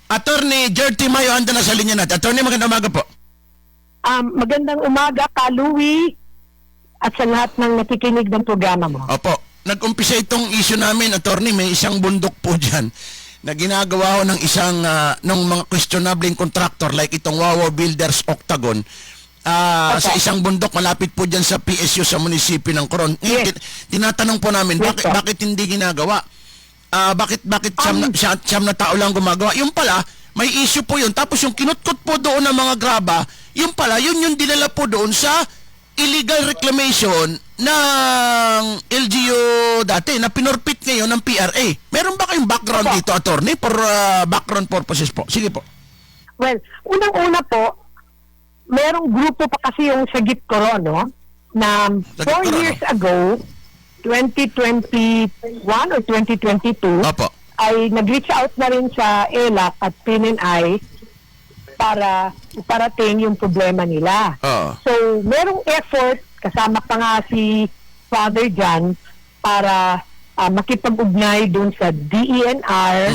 Attorney Jerty Mayo, anda na sa linya natin. Attorney, magandang umaga po. Magandang umaga, Kaluwi, at sa lahat ng nakikinig ng programa mo. Opo. Nag-umpisa itong issue namin, attorney, may isang bundok po dyan na ginagawa ho ng isang ng mga questionable contractor like itong Wawa Builders Octagon sa isang bundok malapit po dyan sa PSU sa munisipyo ng Coron. Yes. Tinatanong po namin, Yes, bakit hindi ginagawa? Bakit siyam na tao lang gumagawa? Yung pala, may issue po yun. Tapos yung kinutkot po doon ng mga graba, yung pala, yun yung dinala po doon sa illegal reclamation ng LGU dati na pinorpit ngayon ng PRA. Meron ba kayong background dito, attorney, for background purposes po? Sige po. Well, unang-una po, merong grupo pa kasi yung Sagip Coron, no? Na 4 years ago, 2021 or 2022, Opo. ay nag-reach out na rin sa ELAC at PNI para iparating yung problema nila. So, merong effort, kasama pa nga si Father John, para makipag-ugnay dun sa DENR,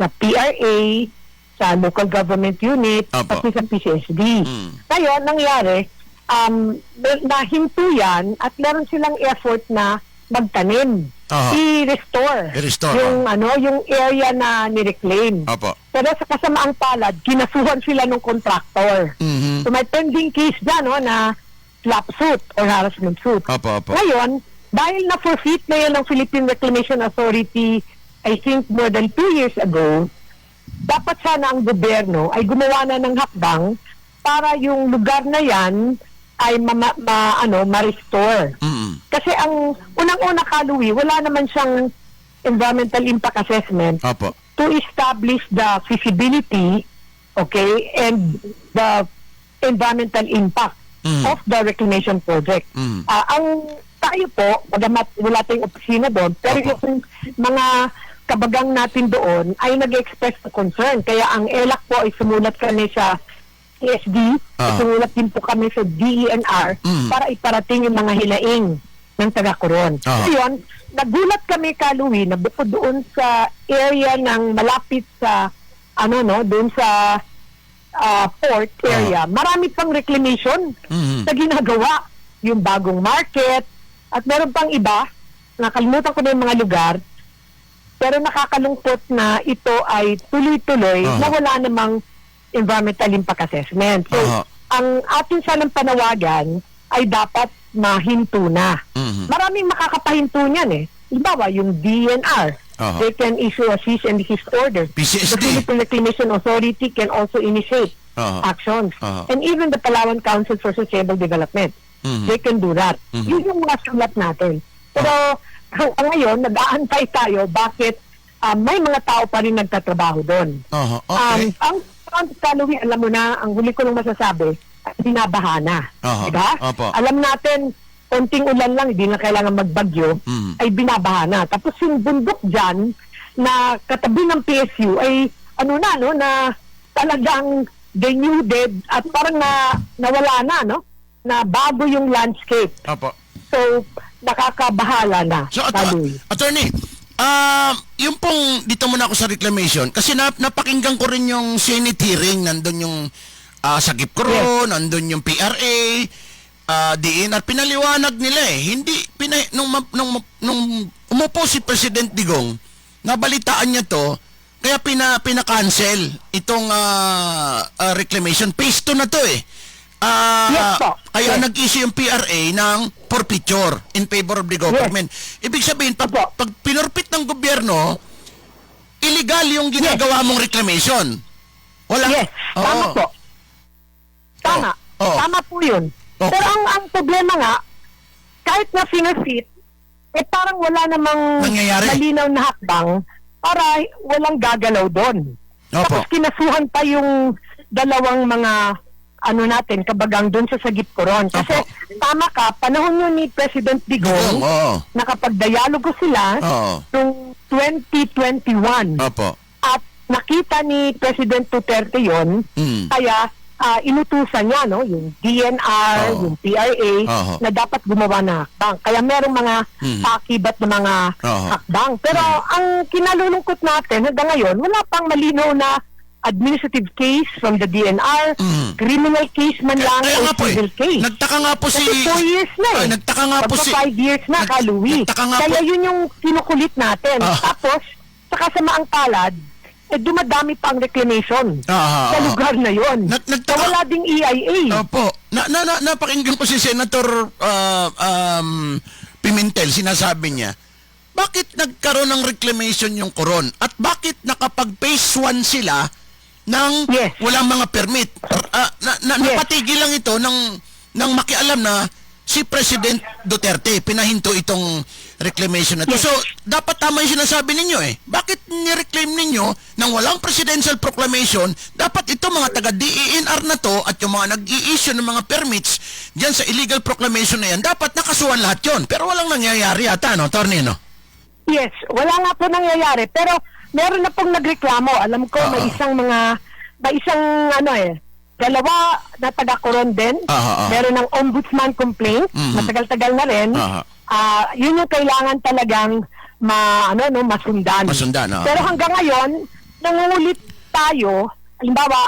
sa PRA, sa local government unit, pati sa PCSD. Ngayon, nangyari, nahinto yan at meron silang effort na magtanim. I-restore yung yung area na ni-reclaim. Pero sa kasamaang palad, kinasuhan sila ng contractor. So may pending case dyan, no, na slap suit or harassment suit. Ngayon, dahil na-forfeit na yan ng Philippine Reclamation Authority, I think more than 2 years ago, dapat sana ang gobyerno ay gumawa na ng hakbang para yung lugar na yan ay ma-restore. Kasi ang unang-una, Kaluwi, wala naman siyang environmental impact assessment to establish the feasibility, okay, and the environmental impact of the reclamation project. Ang tayo po, magamat wala tayong opisina doon, pero yung mga kabagang natin doon ay nag-express ng concern. Kaya ang ELAC po ay sumulat kami sa PSD, sumulat din po kami sa DENR para iparating yung mga hilaing ng taga-Coron. Ngayon, nagulat kami, Kaluwi, na bukod doon sa area ng malapit sa doon sa port area, marami pang reclamation na ginagawa. Yung bagong market, at meron pang iba, nakalimutan ko na yung mga lugar, pero nakakalungkot na ito ay tuloy-tuloy na wala namang environmental impact assessment. So, ang ating sanang panawagan ay dapat mahinto na. Maraming makakapahinto niyan eh. Halimbawa, yung DNR, they can issue a cease and desist order. PCSD. The Philippine Reclamation Authority can also initiate actions. And even the Palawan Council for Sustainable Development, they can do that. Yun yung mga sulat natin. Pero ngayon, nag-aantay tayo bakit may mga tao pa rin nagtatrabaho doon. Ang Kaluwi, alam mo na, ang huli ko lang masasabi, binabaha na. Diba? Alam natin, konting ulan lang, hindi na kailangan magbagyo, ay binabaha na. Tapos yung bundok dyan, na katabi ng PSU, ay na talagang denuded at parang nawala na, no? Na bago yung landscape. So, nakakabahala na. So, attorney, yung pong, dito muna ako sa reclamation, kasi napakinggan ko rin yung Senate hearing, nandun yung Sagip Coron, nandun yung PRA, DNR, pinaliwanag nila eh. Hindi, nung umupo si President Digong, nabalitaan niya to, kaya pinakancel itong reclamation. Phase 2 na to eh. Kaya nag-issue yung PRA ng forfeiture in favor of the government. Ibig sabihin, pag pinorpit ng gobyerno, illegal yung ginagawa mong reclamation. Wala. Tama po. Tama po yun. Pero ang problema nga, kahit na finofit, parang wala namang malinaw na hakbang para walang gagalaw doon. Tapos kinasuhan pa yung dalawang mga kabagang doon sa Sagip Coron. Kasi tama ka, panahon yun ni President Digong, nakapag-dialogo sila noong 2021. At nakita ni President Duterte yun, kaya inutusan niya, no, yung DNR, yung PRA, na dapat gumawa na hakbang. Kaya merong mga akibat na mga hakbang. Pero ang kinalulungkot natin hanggang ngayon, wala pang malinaw na administrative case from the DNR, criminal case man lang Kaya o nga po civil case. Nagtaka nga po si... Kasi 4 years na eh. Nagtaka nga po si... 5 years na, Louis. Nagtaka nga Kaya po... yun yung kinukulit natin. Ah. Tapos, sa kasamaang palad, dumadami pa ang reclamation sa lugar na yun. Nagtaka... Wala ding EIA. Opo. Napakinggan ko si Senator Pimentel, sinasabi niya, bakit nagkaroon ng reclamation yung Coron? At bakit nakapag phase 1 sila ng walang mga permit? Napatigil lang ito ng makialam na si President Duterte pinahinto itong reclamation na ito. So, dapat tama yung sinasabi ninyo eh. Bakit nireclaim ninyo nang walang presidential proclamation? Dapat ito mga taga-DENR na to at yung mga nag-i-issue ng mga permits dyan sa illegal proclamation na yan, dapat nakasuhan lahat yon. Pero walang nangyayari ata, no, Attorney, no? Yes, wala nga po nangyayari. Pero meron na pong nagreklamo. Alam ko, may isang dalawa na taga-Coron din. Meron ng ombudsman complaint. Matagal-tagal na rin. Yun yung kailangan talagang masundan. Pero hanggang ngayon, nangungulit tayo. Halimbawa,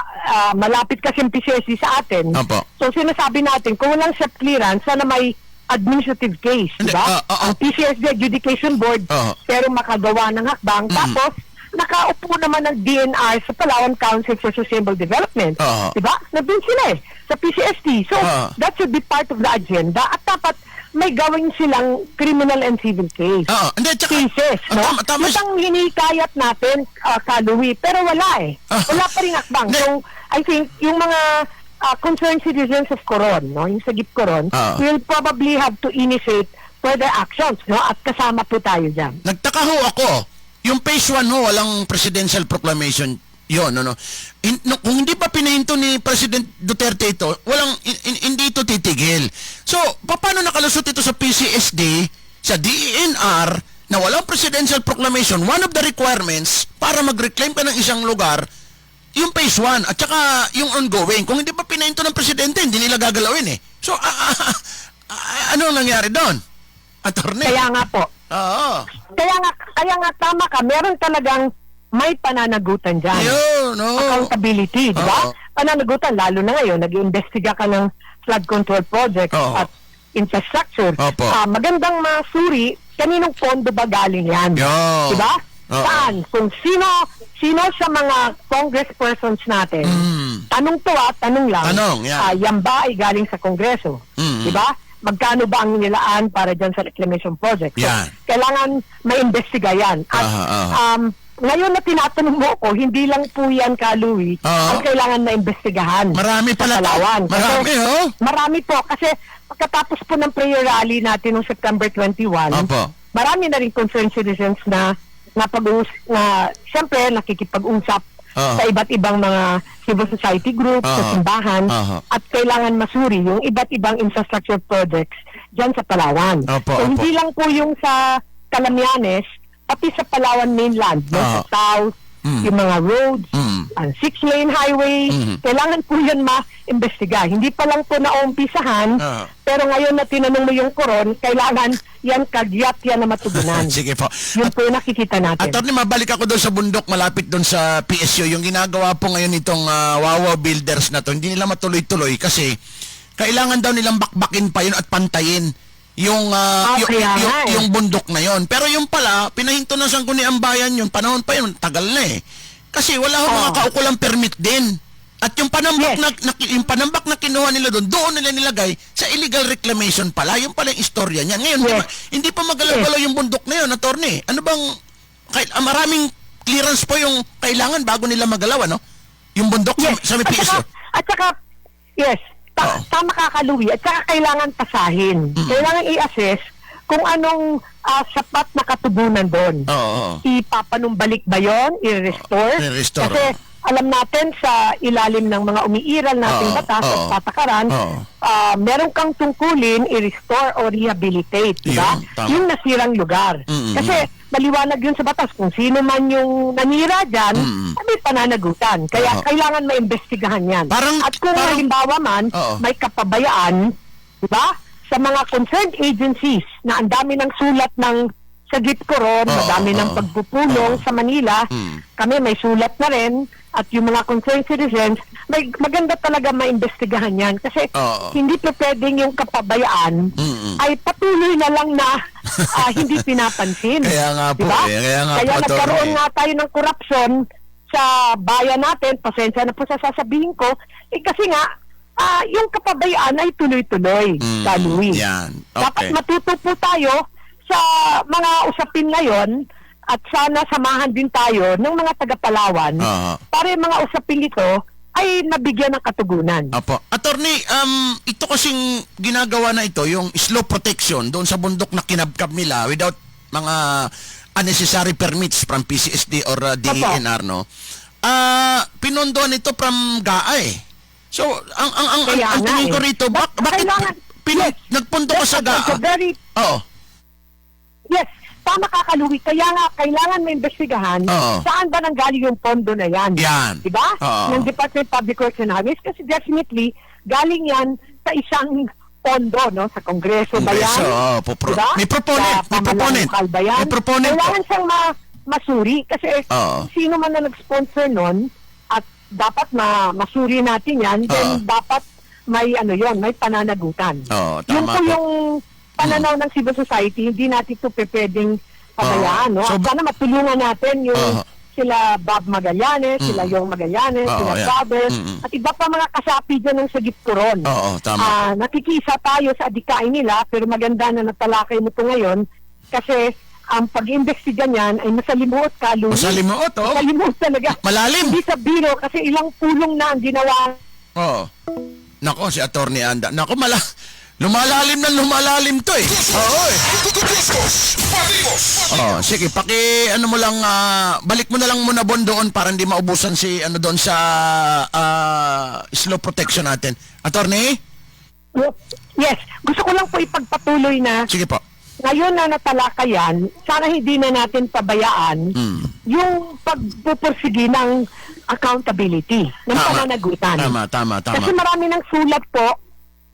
malapit kasi yung PCSD sa atin. So sinasabi natin, kung walang SEP clearance, sana may administrative case, diba? Ang PCSD Adjudication Board, pero makagawa ng hakbang. Tapos, nakaupo naman ng DNR sa Palawan Council for Sustainable Development. Diba? Nandun sila sa PCSD. So, that should be part of the agenda. At dapat may gawin silang criminal and civil case. Cases, no? Itang hinikayat natin, Louis, pero wala eh. Wala pa rin hakbang. So, I think, yung mga concerned citizens of Coron, no, yung Sagip Coron, will probably have to initiate further actions, no, at kasama po tayo dyan. Nagtaka ho ako, yung phase 1 ho, walang presidential proclamation yun, no. Kung hindi pa pinahinto ni President Duterte ito, hindi ito titigil. So, paano nakalusot ito sa PCSD, sa DENR, na walang presidential proclamation? One of the requirements para mag-reclaim ka ng isang lugar, yung phase 1 at saka yung ongoing. Kung hindi pa pinahinto ng presidente, hindi nila gagalawin eh. So, ano nangyari doon? Attorney? Kaya nga po. Kaya nga tama ka, meron talagang may pananagutan dyan. Accountability, di ba? Pananagutan, lalo na ngayon, nag-iimbestiga ka ng flood control project at infrastructure. Magandang masuri, kaninong pondo ba galing yan? Di ba? Saan? Kung sino sa mga congresspersons natin, tanong to tanong lang, yan ba ay galing sa Kongreso? Diba? Magkano ba ang nilaan para dyan sa reclamation project? So, kailangan maimbestiga yan. At ngayon na tinatanong mo ko, hindi lang po yan, Louis, ang kailangan maimbestigahan. Marami pala. Marami po. Kasi pagkatapos po ng prayer rally natin noong September 21, marami na rin concerned citizens na siyempre nakikipag-usap sa iba't ibang mga civil society groups, sa simbahan, at kailangan masuri yung iba't ibang infrastructure projects dyan sa Palawan. Hindi lang po yung sa Calamianes, pati sa Palawan mainland, sa south, yung mga roads, ang 6-lane highway, kailangan po yan ma-imbestiga. Hindi pa lang po naumpisahan, pero ngayon na tinanong mo yung Coron, kailangan yan kagyat yan na matugunan. Sige po. Yun po yung nakikita natin. Attorney, mabalik ako doon sa bundok, malapit doon sa PSU. Yung ginagawa po ngayon itong Wawa Builders na to, hindi nila matuloy-tuloy kasi kailangan daw nilang bakbakin pa yun at pantayin yung bundok na yon. Pero yung pala, pinahinto na Sangguniang Bayan yun, panahon pa yun, tagal na eh. Kasi wala ho mga kaukulang permit din. At yung panambak na kinuha nila doon nila nilagay sa illegal reclamation pala. Yung pala yung istorya niyan. Ngayon, hindi pa magalaw-galaw yung bundok na yun, attorney. Ano bang, maraming clearance po yung kailangan bago nila magalaw, ano? Yung bundok sa may PSU. At saka, tama ka, Louis. At saka kailangan pasahin. Kailangan i-assess kung anong sapat na katubunan doon. Ipapanumbalik ba yun? I-restore? Kasi alam natin sa ilalim ng mga umiiral nating batas at patakaran, meron kang tungkulin i-restore o rehabilitate, diba? Yung nasirang lugar. Kasi maliwanag yun sa batas. Kung sino man yung nanira dyan, may pananagutan. Kaya kailangan maimbestigahan yan. At kung halimbawa man, may kapabayaan, diba? Sa mga concerned agencies na ang dami ng sulat ng sa Gitcoron, madami ng pagpupulong sa Manila. Kami may sulat na rin at yung mga concerned citizens, maganda talaga maimbestigahan yan kasi hindi pa pwedeng yung kapabayaan ay patuloy na lang na hindi pinapansin. Kaya nga po, diba? kaya nga Kaya po, nagkaroon Atty. nga tayo ng korupsyon sa bayan natin, pasensya na po sa sasabihin ko, kasi nga, yung kapabayaan ay tuloy-tuloy, sa Louis. Yan. Dapat Okay. matuto po tayo sa mga usapin ngayon at sana samahan din tayo ng mga taga-Palawan para yung mga usapin ito ay nabigyan ng katugunan. Apo. Attorney, ito kasing ginagawa na ito, yung slow protection doon sa bundok na kinabkab nila without mga unnecessary permits from PCSD or DENR, no? Pinondoan ito from GAA. So, ang tingin ko rito, bakit nagpundo ka sa GAA? Yes, tama ka, Kaluwi. Kaya nga, kailangan may investigahan saan ba nanggaling yung pondo na yan. Yan. Diba? Ng Department of Public Works and Highways. Kasi definitely, galing yan sa isang pondo, no? Sa Kongreso ba yan? Diba? May proponent. Sa pamalang ba yan? May proponent. Kailangan siyang masuri. Kasi sino man na nag-sponsor nun at dapat masuri natin yan, then dapat may may pananagutan. Yun po yung pananaw ng civil society, hindi natin ito pwedeng pabayaan, no? So, sana matulungan natin yung sila Bob Magallanes, sila Yong Magallanes, sila Robert, at iba pa mga kasapi dyan ng sa Gitcoron. Tama. Nakikisa tayo sa adikain nila, pero maganda na natalakay mo ito ngayon, kasi ang pag-imbestiga niyan ay masalimuot, Kaluwi. Masalimuot, Masalimuot talaga. Malalim. Hindi sa biro, kasi ilang pulong na ang ginawa. Nako, si Attorney Anda. Nako, lumalalim to eh. Sige, mo lang, balik mo na lang muna doon para hindi maubusan si doon sa slow protection natin. Attorney? Yes, gusto ko lang po ipagpatuloy na. Sige po. Ngayon na natalakayan, sana hindi na natin pabayaan yung pagpupursigi ng accountability, ng pananagutan. Tama. Kasi marami ng sulat po,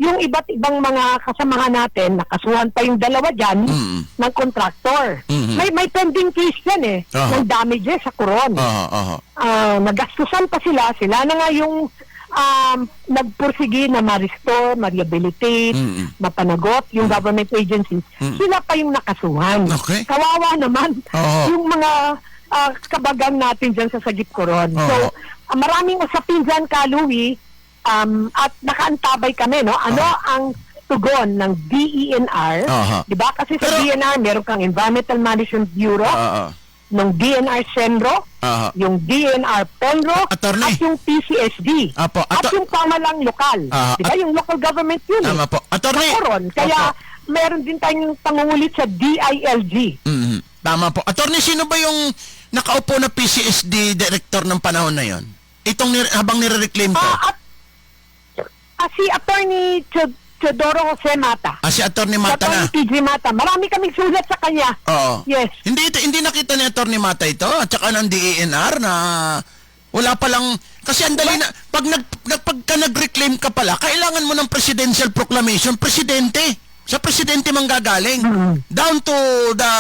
yung iba't ibang mga kasamahan natin, nakasuhan pa yung dalawa dyan ng contractor. May pending case yan ng damages sa Coron. Nagastusan pa sila na nga yung nagpursige na ma-restore, ma-rehabilitate, mapanagot yung government agencies. Sila pa yung nakasuhan. Okay. Kawawa naman yung mga kabagang natin dyan sa Sagip Coron. So, maraming usapin dyan, Kaluwi, at nakaantabay kami, no? Ano ang tugon ng DENR? Diba? Kasi sa DENR, meron kang Environmental Management Bureau, ng DNR Senro, yung DNR Penro, Attorney. at yung PCSD. At yung pamalang lokal. Diba? Yung local government yun. Tama po. Attorney. Kaya meron din tayong pangungulit sa DILG. Tama po. Attorney, sino ba yung nakaupo na PCSD director ng panahon na yon? Habang nire-reclaim ko. Si Attorney Teodoro Jose Mata. Si Attorney Mata na. Attorney PG Mata. Marami kaming sulat sa kanya. Yes. Hindi nakita ni Attorney Mata ito at saka ng DENR na wala pa lang, kasi ang dali na, pagka nag-reclaim ka pala, kailangan mo ng presidential proclamation, presidente. Sa presidente manggagaling. Down to the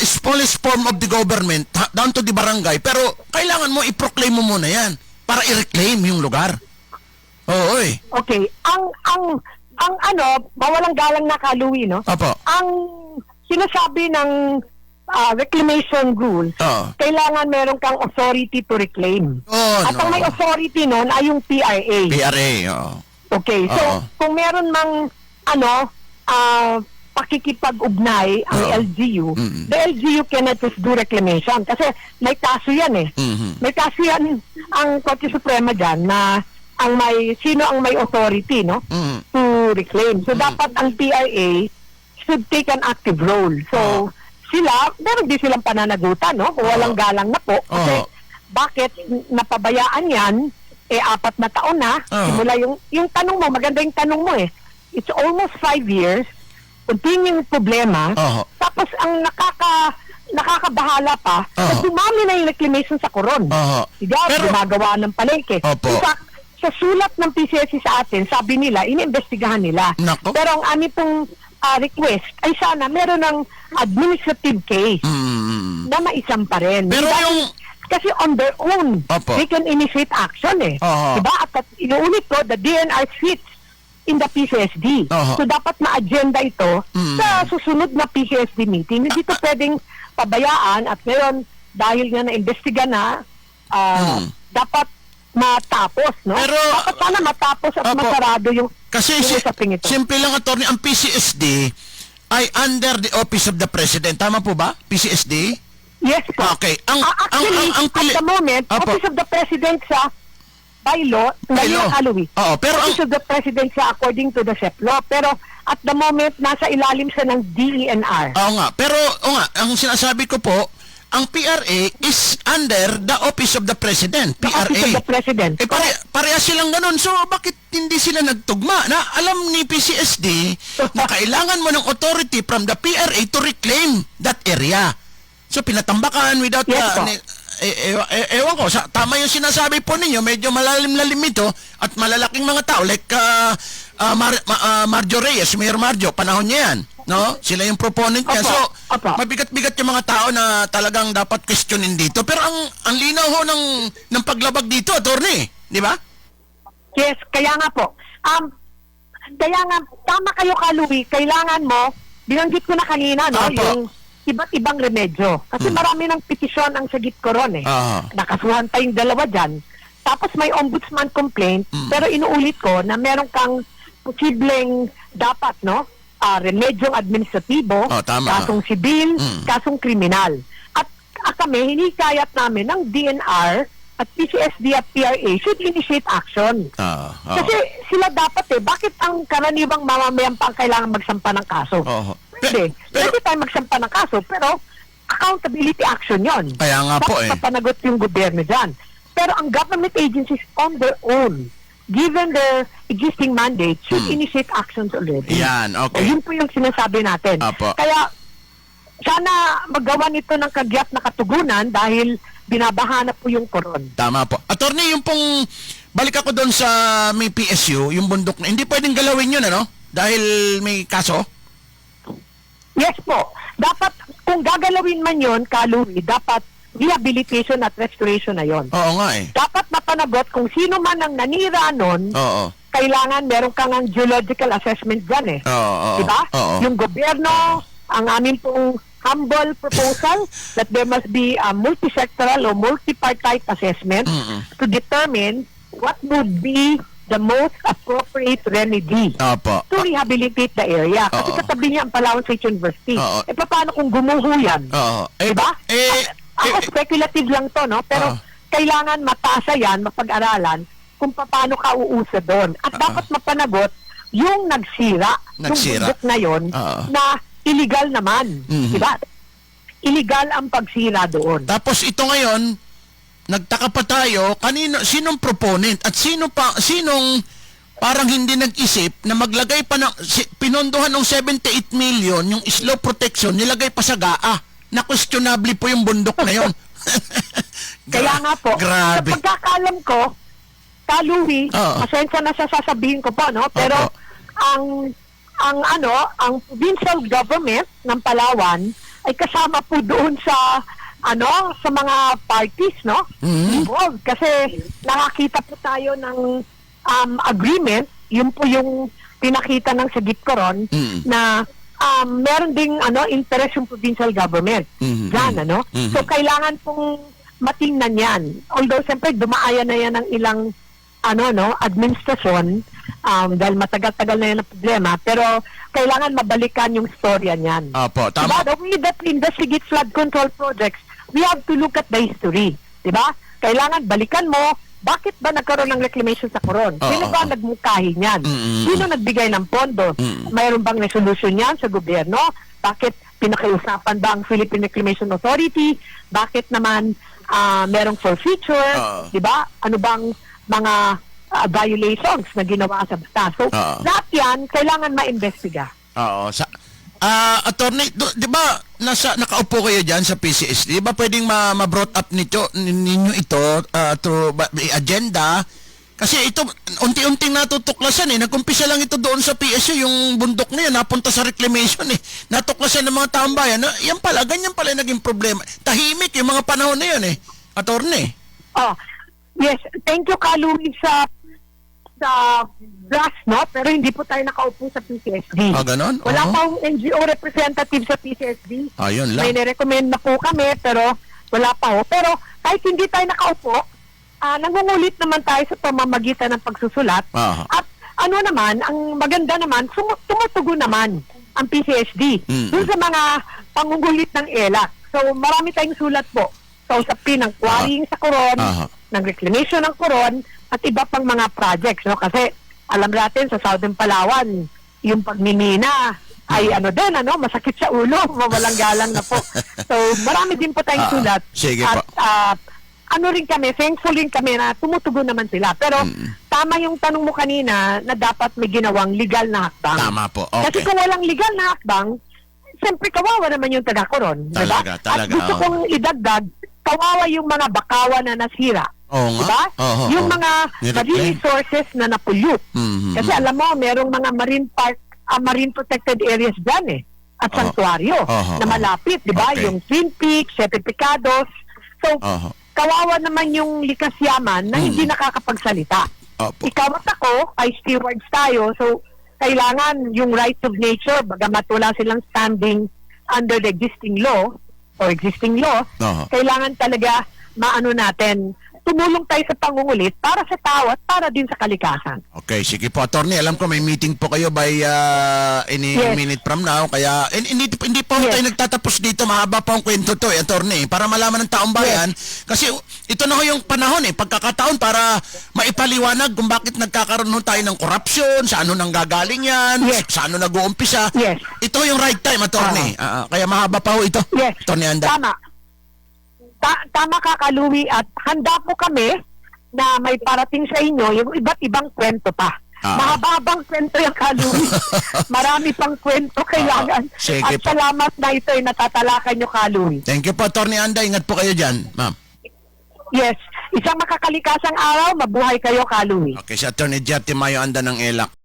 smallest form of the government, down to the barangay. Pero kailangan mo i-proclaim mo muna yan para i-reclaim yung lugar. Okay. Ang mawalang galang na, Kaluwi, no? Ang sinasabi ng reclamation rules, kailangan meron kang authority to reclaim. At ang may authority nun ay yung PRA. Okay. So, kung meron mang pakikipag-ugnay ang LGU, the LGU cannot just do reclamation kasi may kaso yan May kaso yan ang Korte Suprema dyan na sino ang may authority, no? To reclaim. So, dapat ang PRA should take an active role. So, meron din silang pananagutan, no? Kung walang galang na po. Kasi, bakit napabayaan yan, 4 na taon na, simula yung tanong mo, maganda yung tanong mo It's almost 5 years, continuing problema, tapos ang nakakabahala pa, dumami na yung reclamation sa Coron. Gumagawa ng palengke. In fact, sa sulat ng PCSC sa atin, sabi nila, iniimbestigahan nila. Nako. Pero ang aming pong request ay sana meron ng administrative case na maisampa rin. Pero Dahil- yung... kasi on their own, Opo. they can initiate action eh. Oho. Diba? At inuulit ko, the DNR sits in the PCSD. Oho. So dapat ma-agenda ito sa susunod na PCSD meeting. Hindi ito pwedeng pabayaan at ngayon, dahil nga na-investiga na, dapat matapos, no? Pero, dapat sana matapos at Opo. masarado yung Kasi usaping ito. simple lang, attorney, ang PCSD ay under the office of the President. Tama po ba? PCSD? Yes po. Okay. Actually, at the moment, Opo. Office of the President sa bylaw, Bylaw. Oo, pero Office of the President sa according to the SEP law. Pero at the moment, nasa ilalim siya ng DENR. Oo nga. Pero, ang sinasabi ko po, ang PRA is under the office of the President. The PRA. Office of the President. Parehas silang ganun. So, bakit hindi sila nagtugma? Na alam ni PCSD na kailangan mo ng authority from the PRA to reclaim that area. So, pinatambakan without... Yes, po. Ewan ko, tama yung sinasabi po ninyo, medyo malalim-lalim ito at malalaking mga tao like Marjo Reyes, Mayor Marjo, panahon niya yan. No? Sila yung proponent niya. Opo, So, opo. mabigat-bigat yung mga tao na talagang dapat questionin dito. Pero ang linaw ho ng paglabag dito, attorney, di ba? Yes, kaya nga po. Kaya nga, tama kayo, Kaluwi, kailangan mo, binanggit ko na kanina, no, Opo. yung iba't ibang remedyo. Kasi marami ng petisyon ang sagip koron eh. Ah. Nakasuhan pa yung dalawa dyan. Tapos may ombudsman complaint, pero inuulit ko na meron kang posibleng dapat, no, remedyong administratibo, Oh, tama. kasong sibil, kasong kriminal. At kami, hinikayat namin ng DNR at PCSD at PRA should initiate action. Kasi sila dapat bakit ang karaniwang mamamayan pa ang kailangan magsampa ng kaso? Oo. Pwede. Pwede tayo magsampa ng kaso, pero accountability action yon. Kaya nga po Dapat mapanagot yung gobyerno dyan. Pero ang government agencies on their own, given their existing mandate, should initiate actions already. Yan, okay. Yun po yung sinasabi natin. Apo. Kaya, sana magawa nito ng kagyat na katugunan dahil binabaha na po yung koron. Tama po. Attorney, yung pong balik ako doon sa may PSU, yung bundok na, hindi pwedeng galawin yun, ano? Dahil may kaso? Yes po. Dapat, kung gagalawin man yon, Kaluwi, dapat rehabilitation at restoration na yon. Oo nga eh. Dapat mapanagot kung sino man ang nanira nun, Oo. kailangan meron kang ang geological assessment dyan eh. Oo. Diba? Oo. Yung gobyerno, ang amin pong humble proposal that there must be a multi-sectoral or multi-partite assessment to determine what would be the most appropriate remedy Opo. to rehabilitate the area. Kasi Oo. katabi niya ang Palawan State University. Oo. Paano kung gumuho yan? Oo. Diba? Ako speculative lang to, no? Pero kailangan matasa yan, mapag-aralan kung paano ka uusa doon. At dapat mapanagot yung nagsira, yung bundok na yon na illegal naman. Diba? Illegal ang pagsira doon. Tapos ito ngayon, nagtaka pa tayo, sinong proponent at sinong parang hindi nag-isip na maglagay pa ng, pinondohan ng 78 million yung slope protection, nilagay pa sa GAA. Na questionable po yung bundok na yun. Kaya nga po, Grabe. sa pagkakalam ko, Kaluwi, pasensya na sa sasabihin ko po, no? Pero ang provincial government ng Palawan ay kasama po doon sa sa mga parties, no? Involved. Kasi nakakita po tayo ng agreement, yun po yung pinakita ng Sagip Coron na meron ding interest yung provincial government. Diyan, So, kailangan pong matingnan yan. Although, siyempre, dumaaya na yan ng ilang administrasyon dahil matagal-tagal na yan ang problema. Pero, kailangan mabalikan yung storya niyan. Opo, tama. Diba? The way that we investigate flood control projects, we have to look at the history. Diba? Kailangan balikan mo, bakit ba nagkaroon ng reclamation sa Coron? Sino ba nagmungkahi niyan? Sino nagbigay ng pondo? Mayroon bang resolution niyan sa gobyerno? Bakit pinakiusapan ba ang Philippine Reclamation Authority? Bakit naman merong forfeiture? Diba? Ano bang mga violations na ginawa sa bata? So, lahat yan, kailangan ma-investiga. Oo. Attorney, di ba nakaupo kayo dyan sa PCSD? Di ba pwedeng ma-brought up ninyo ito to agenda? Kasi ito, unti-unting natutuklasan Nagkumpisa lang ito doon sa PSU, yung bundok na yan, napunta sa reclamation Natuklasan ng mga taong bayan na yan pala, ganyan pala naging problema. Tahimik yung mga panahon na yan Attorney. Oh, yes. Thank you, Kaluwi, sa grass, no? Pero hindi po tayo nakaupo sa PCSD. Ganon? Wala pang NGO representative sa PCSD. Ayun lang. May nirecommend na po kami, pero wala pa ho. Pero kahit hindi tayo nakaupo, nangungulit naman tayo sa pamamagitan ng pagsusulat. Aha. At ano naman, ang maganda naman, tumutugon naman ang PCSD dun sa mga pangungulit ng ELAC. So marami tayong sulat po sa usapin ng quarrying sa Coron, ng reclamation ng Coron, at iba pang mga projects. No? Kasi alam natin sa Southern Palawan, yung pagmimina ay masakit sa ulo, mawalang galang na po. So marami din po tayong sulat. Sige at po. Thankful rin kami na tumutugon naman sila. Pero tama yung tanong mo kanina na dapat may ginawang legal na hakbang. Tama po, okay. Kasi kung walang legal na hakbang, siyempre kawawa naman yung taga-Coron. Talaga, diba? talaga, At gusto kong idagdag, kawawa yung mga bakawa na nasira. Oo nga. Diba? Yung mga marine Nireclaim. resources na na-pollute. Kasi alam mo, merong mga marine park, marine protected areas dyan at sanctuaryo na malapit, diba? Okay. Yung Twin Peaks, Sete Picados. So, kawawa naman yung likas yaman na hindi nakakapagsalita. Opo. Ikaw at ako ay stewards tayo, so kailangan yung rights of nature, bagamat wala silang standing under the existing law, kailangan talaga maano natin, tumulong tayo sa pangungulit para sa tao at para din sa kalikasan. Okay, sige po, Attorney. Alam ko may meeting po kayo by any minute from now. Kaya hindi po tayo nagtatapos dito. Mahaba pa ang kwento to, Attorney. Para malaman ng taong bayan. Kasi ito na ho yung panahon pagkakataon para maipaliwanag kung bakit nagkakaroon tayo ng corruption, sa ano nang gagaling yan, sa ano nag-uumpisa. Ito yung right time, Attorney. Kaya mahaba pa ho ito, Attorney Anda. Tama. Tama ka, Kaluwi, at handa po kami na may parating sa inyo yung iba't ibang kwento pa. Mahababang kwento yung Kaluwi. Marami pang kwento kailangan. Sige at po. salamat na ito ay natatalakan nyo, Kaluwi. Thank you po, Attorney Anda. Ingat po kayo dyan, ma'am. Yes. Isang makakalikasang araw, mabuhay kayo, Kaluwi. Okay, si Attorney Jerry Mayo Anda ng ELAC.